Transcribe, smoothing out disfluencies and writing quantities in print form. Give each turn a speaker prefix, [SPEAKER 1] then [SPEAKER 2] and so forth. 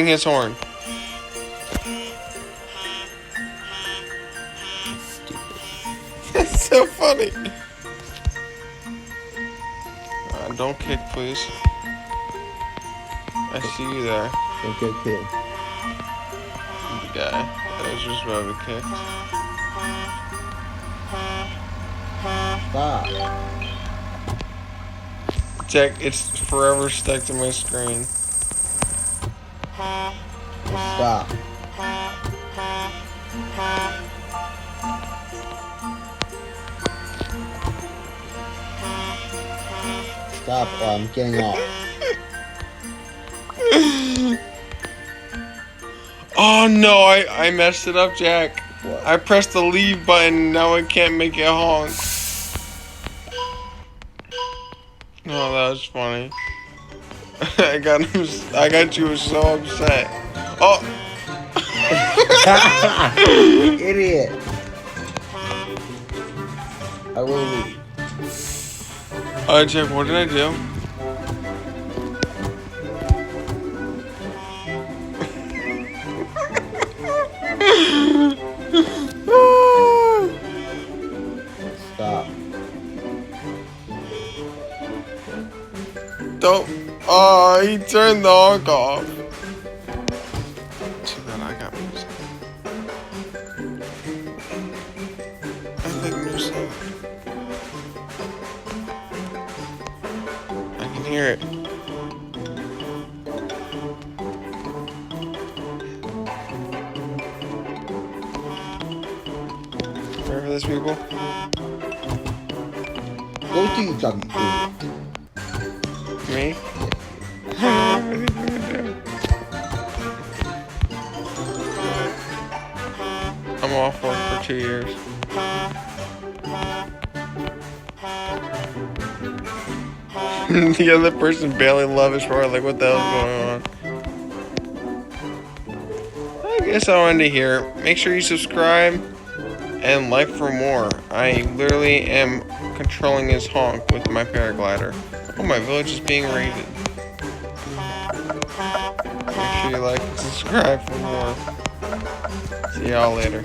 [SPEAKER 1] his horn. That's so funny. Don't kick, please. I see you there.
[SPEAKER 2] Don't get killed.
[SPEAKER 1] The guy that was just about to kick.
[SPEAKER 2] Stop.
[SPEAKER 1] Jack, it's forever stuck to my screen.
[SPEAKER 2] Stop. Stop, or I'm getting off.
[SPEAKER 1] Oh no, I messed it up, Jack.
[SPEAKER 2] What?
[SPEAKER 1] I pressed the leave button, now I can't make it honk. Oh, that was funny. I got you so upset. Oh!
[SPEAKER 2] Idiot. I will leave.
[SPEAKER 1] Alright, Jack, what did I do?
[SPEAKER 2] Stop.
[SPEAKER 1] Don't. Oh, he turned the honk off. Too bad I got music. I think music. I can hear it. Ready for this, people?
[SPEAKER 2] Go to each other, idiot.
[SPEAKER 1] Me? I'm off work for 2 years. The other person barely love his part. Like, what the hell's going on? I guess I'll end it here. Make sure you subscribe and like for more. I literally am controlling his honk with my paraglider. Oh, my village is being raided. Make sure you like and subscribe for more. See y'all later.